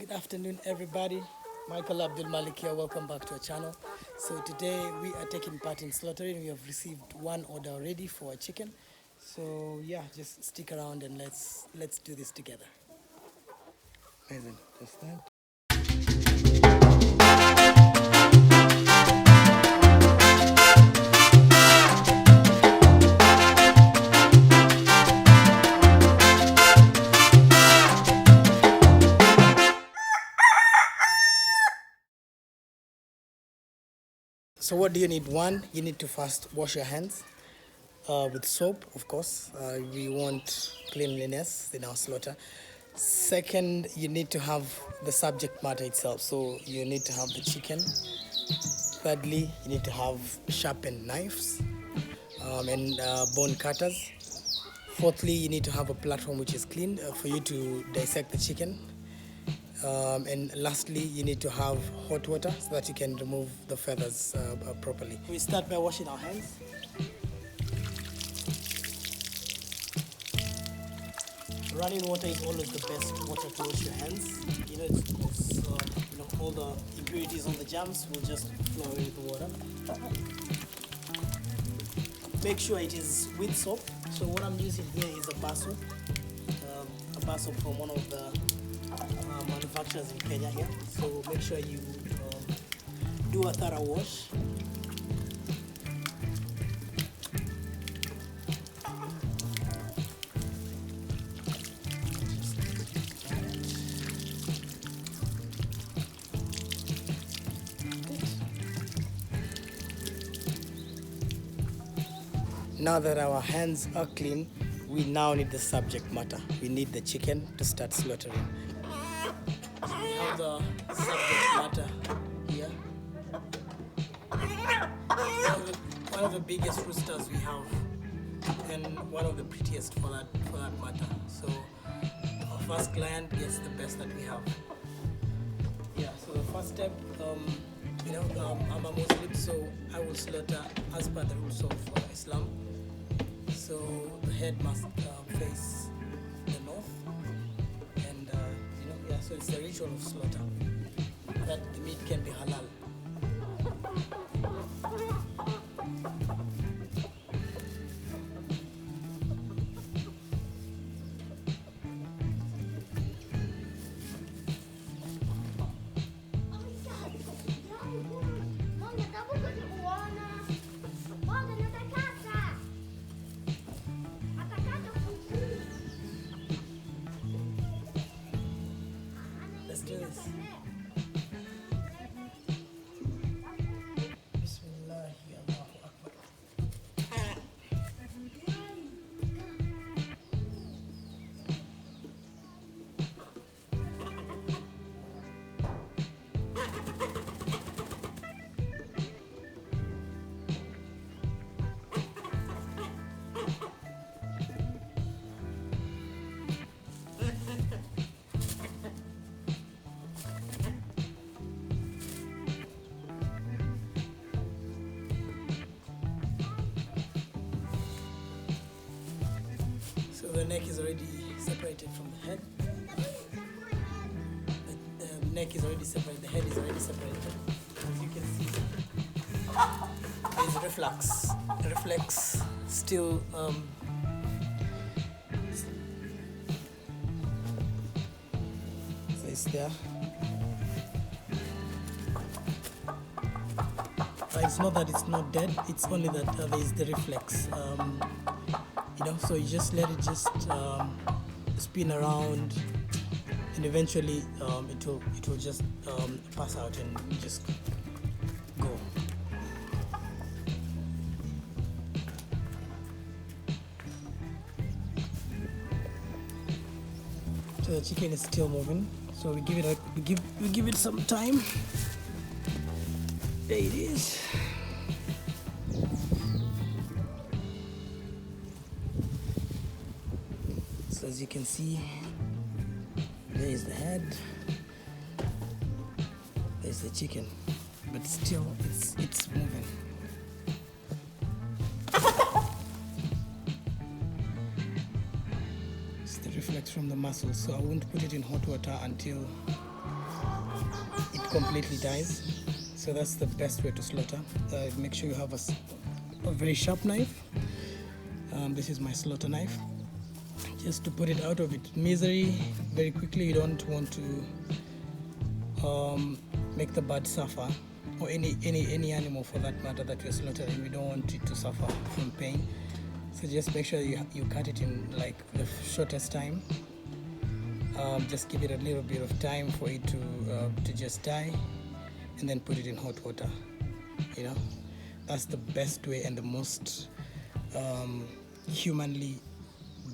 Good afternoon, everybody. Michael Abdul Malik here. Welcome back to our channel. So today we are taking part in slaughtering. We have received one order already for a chicken. So yeah, just stick around and let's do this together. Amazing. Just that. So what do you need? One, you need to first wash your hands with soap, of course. We want cleanliness in our slaughter. Second, you need to have the subject matter itself. So you need to have the chicken. Thirdly, you need to have sharpened knives and bone cutters. Fourthly, you need to have a platform which is clean for you to dissect the chicken. And lastly, you need to have hot water so that you can remove the feathers properly. We start by washing our hands. Running water is always the best water to wash your hands. All the impurities, all the germs will just flow into the water. Make sure it is with soap. So what I'm using here is a bar soap from one of the manufacturers in Kenya here. So make sure you do a thorough wash. Now that our hands are clean, we now need the subject matter. We need the chicken to start slaughtering. So we have the subject matter here. One of the biggest roosters we have, and one of the prettiest for that matter. So our first client gets the best that we have. Yeah. So the first step, I'm a Muslim, so I will slaughter as per the rules of Islam. So the head must face the north, and so it's the ritual of slaughter that the meat can be halal. Let's do this. Bismillahi Allahu Akbar. So the neck is already separated from the head. The neck is already separated, the head is already separated. As you can see, there's reflex. The reflex still so it's there. It's not that it's not dead, it's only that there is the reflex. So you just let it just spin around, and eventually it will just pass out and just go. So the chicken is still moving. So we give it some time. There it is. So as you can see, there is the head, there's the chicken, but still it's moving. It's the reflex from the muscle, so I won't put it in hot water until completely dies. So that's the best way to slaughter. Make sure you have a very sharp knife. This is my slaughter knife, just to put it out of its misery very quickly. You don't want to make the bird suffer, or any animal for that matter that you're slaughtering. We don't want it to suffer from pain. So just make sure you cut it in like the shortest time. Just give it a little bit of time for it to just die, and then put it in hot water. You know, that's the best way and the most humanly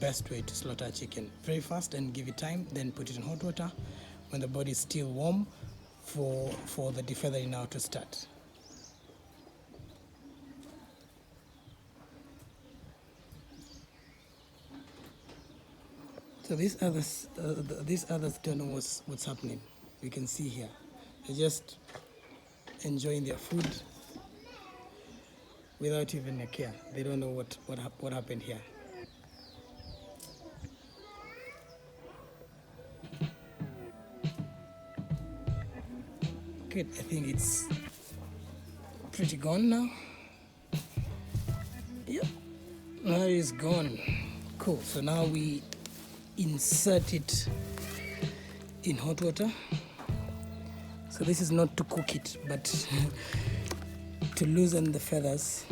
best way to slaughter a chicken. Very fast, and give it time, then put it in hot water when the body is still warm for the defeathering now to start. So these others don't know what's happening. You can see here, they're just enjoying their food without even a care. They don't know what happened here. Good, I think it's pretty gone now. Yep, now it's gone. Cool, so now we insert it in hot water. So this is not to cook it, but to loosen the feathers.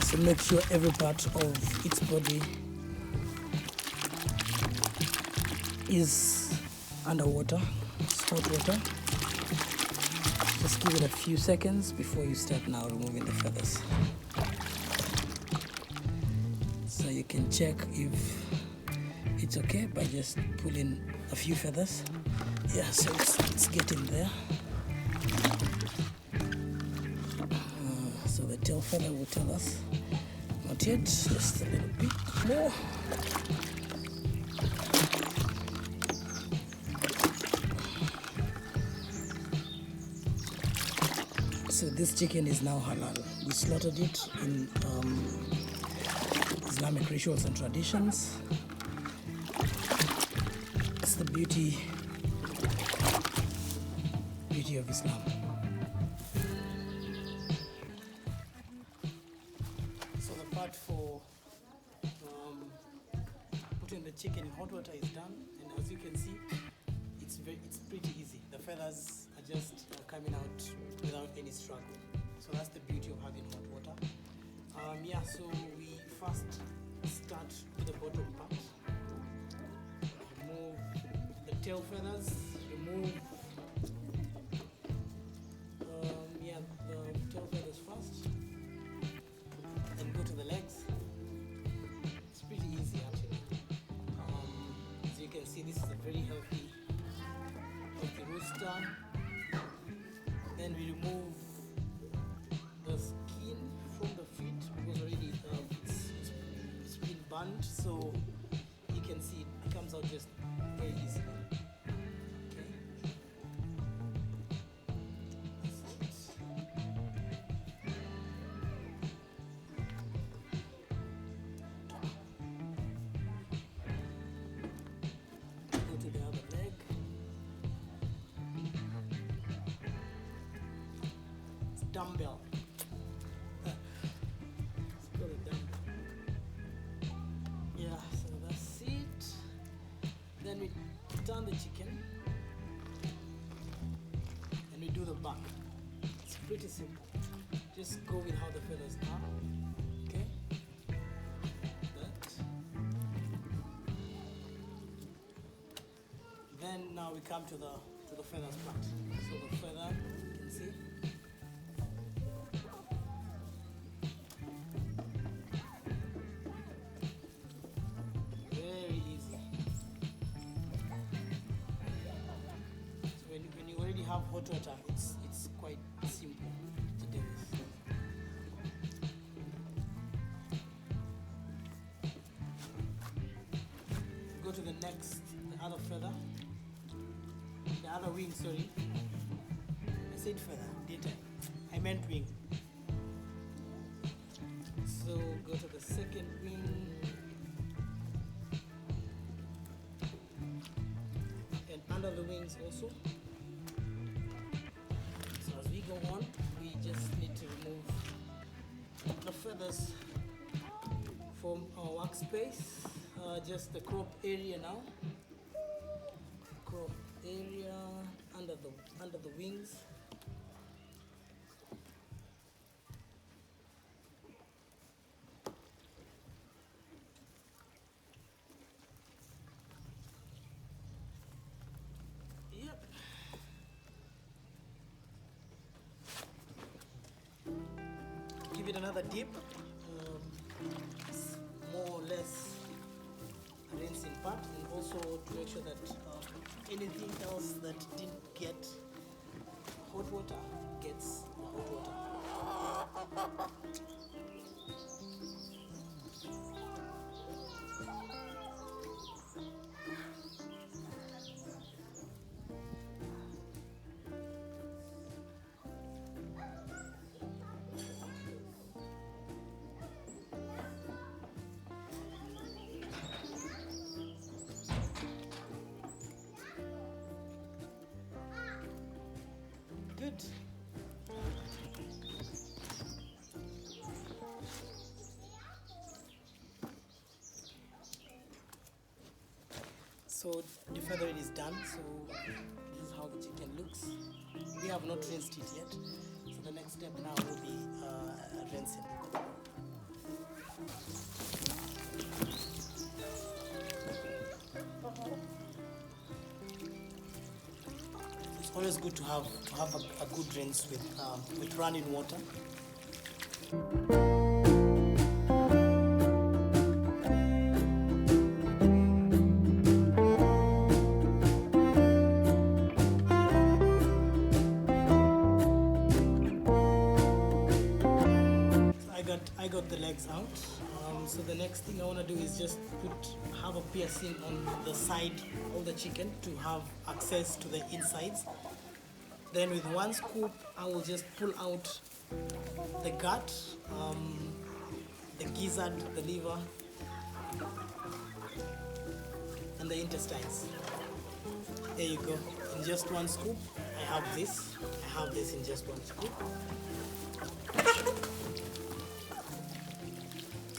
So make sure every part of its body is underwater. It's hot water. Just give it a few seconds before you start now removing the feathers. So you can check if it's okay by just pulling a few feathers. Yeah, so it's getting there. So the tail feather will tell us, not yet, just a little bit more. So this chicken is now halal. We slaughtered it in Islamic rituals and traditions. It's the beauty of Islam. So the part for putting the chicken in hot water is done, and as you can see, it's pretty easy. The feathers are just coming out without any struggle. So that's the beauty of having hot water. Yeah, so we first start with the bottom part. Remove the tail feathers, remove the tail feathers first, then go to the legs. It's pretty easy actually. As you can see, this is a very healthy rooster. Then we remove the skin from the feet because already it's been burnt, so you can see it comes out just very easily. Okay. That's it. Go to the other leg. It's dumbbell. Then we turn the chicken and we do the back. It's pretty simple. Just go with how the feathers are. Okay? That. Then now we come to the feathers part. So the feather, you can see. Have hot water, it's quite simple to do this. Go to the other feather, the other wing, sorry. I said feather, didn't I? I meant wing. So go to the second wing. under the wings also. So as we go on, we just need to remove the feathers from our workspace. Just the crop area now. Crop area under the wings. Yep. Give it another dip. More or less rinsing part, and also to make sure that anything else that didn't get hot water gets the hot water. Good. So the feathering is done. So this is how the chicken looks. We have not rinsed it yet. So the next step now will be rinsing. It's always good to have a good rinse with running water. I got the legs out. So the next thing I want to do is just have a piercing on the side of the chicken to have access to the insides. Then with one scoop, I will just pull out the gut, the gizzard, the liver, and the intestines. There you go. In just one scoop, I have this. I have this in just one scoop.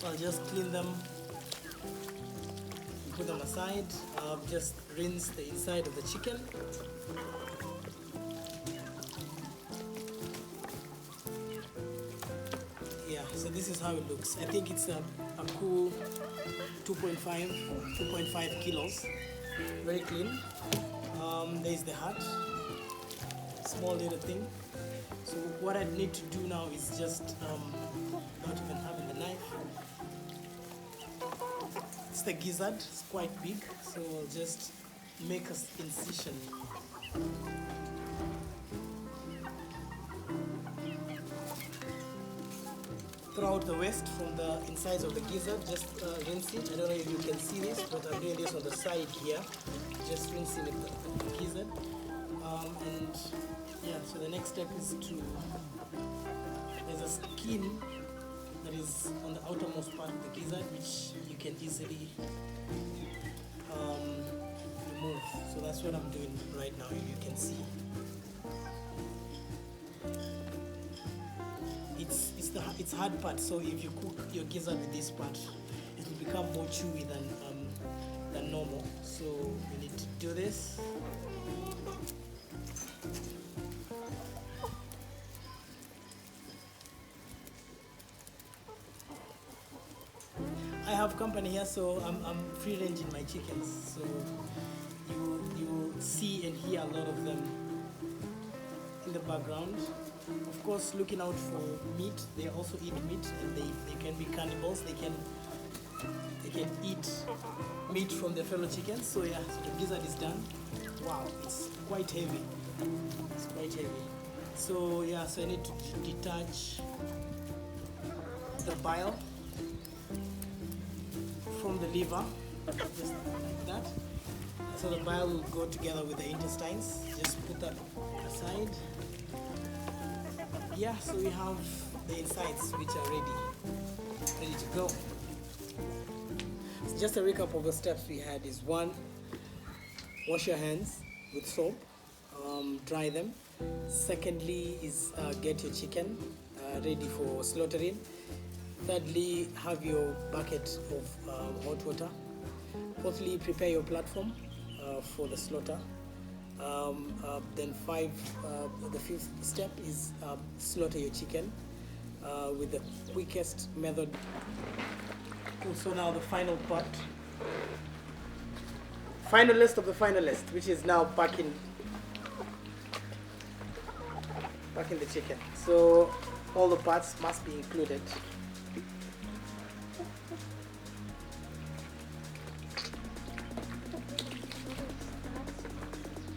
I'll just clean them, put them aside. Just rinse the inside of the chicken. Yeah, so this is how it looks. I think it's a cool 2.5 kilos. Very clean. There's the heart, small little thing. So what I need to do now is just not even having the knife. It's the gizzard, it's quite big, so I'll just make an incision. Throughout the waist from the insides of the gizzard, just rinse it. I don't know if you can see this, but I'm doing this on the side here. Just rinsing the gizzard. And yeah, so the next step is there's a skin that is on the outermost part of the gizzard, which you can easily remove. So that's what I'm doing right now. You can see it's hard part. So if you cook your gizzard with this part, it will become more chewy than normal. So you need to do this. I have company here, so I'm free ranging my chickens. So you see and hear a lot of them in the background. Of course, looking out for meat. They also eat meat, and they can be cannibals. They can eat meat from their fellow chickens. So yeah, so the gizzard is done. Wow, it's quite heavy. It's quite heavy. So yeah, so I need to detach the bile from the liver, just like that. So the bile will go together with the intestines. Just put that aside. Yeah, so we have the insides which are ready to go. So just a recap of the steps we had is: 1, wash your hands with soap, dry them. Secondly is get your chicken ready for slaughtering. Thirdly, have your bucket of hot water. Fourthly, prepare your platform for the slaughter. Then the fifth step is slaughter your chicken with the quickest method. So now the final part, finalist of the finalist, which is now packing the chicken. So all the parts must be included.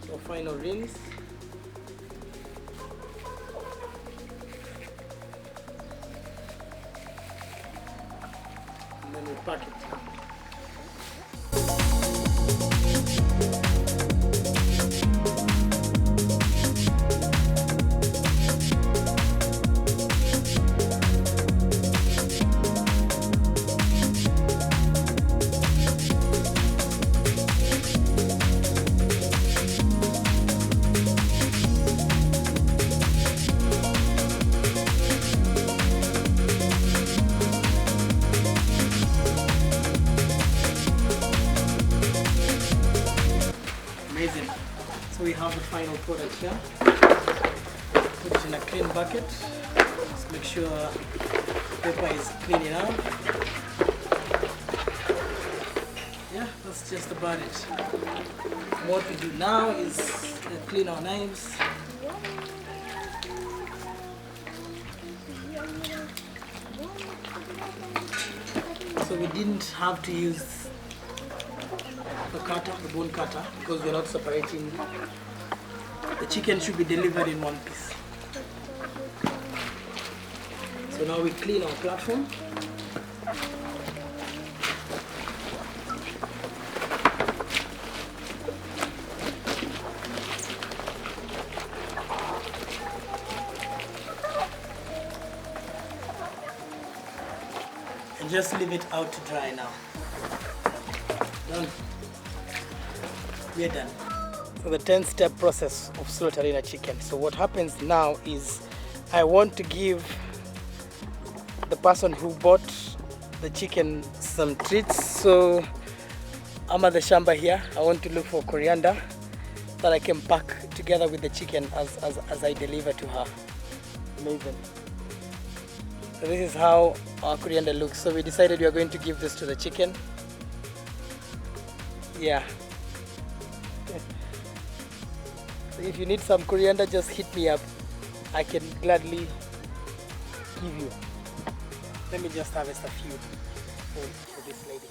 So final rinse. And then we pack it. Amazing. So we have the final product here. Put it in a clean bucket. Just make sure the paper is clean enough. Yeah, that's just about it. What we do now is clean our knives. So we didn't have to use the bone cutter, because we're not separating. The chicken should be delivered in one piece. So now we clean our platform. And just leave it out to dry now. Done. We're done. So the 10-step process of slaughtering a chicken. So what happens now is I want to give the person who bought the chicken some treats. So I'm at the shamba here. I want to look for coriander that I can pack together with the chicken as I deliver to her. Amazing. So this is how our coriander looks. So we decided we are going to give this to the chicken. Yeah. So if you need some coriander, just hit me up. I can gladly give you. Let me just harvest a few for this lady.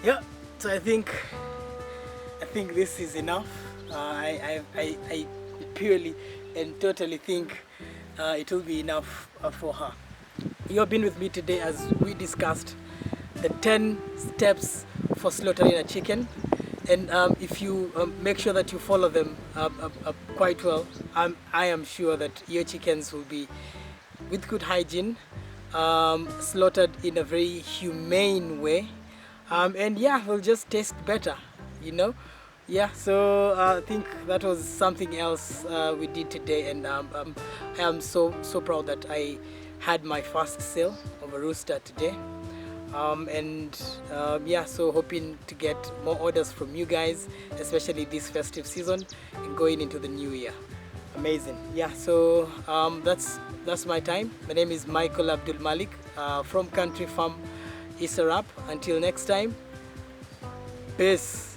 Yeah, so I think this is enough. I purely and totally think it will be enough for her. You have been with me today as we discussed the 10 steps for slaughtering a chicken, and if you make sure that you follow them quite well, I am sure that your chickens will be with good hygiene, slaughtered in a very humane way. And yeah, will just taste better, you know. Yeah, so I think that was something else we did today, and I am so proud that I had my first sale of a rooster today. Yeah, so hoping to get more orders from you guys, especially this festive season and going into the new year. Amazing. Yeah, so that's my time. My name is Michael Abdul Malik from Country Farm Isarap. Until next time, peace.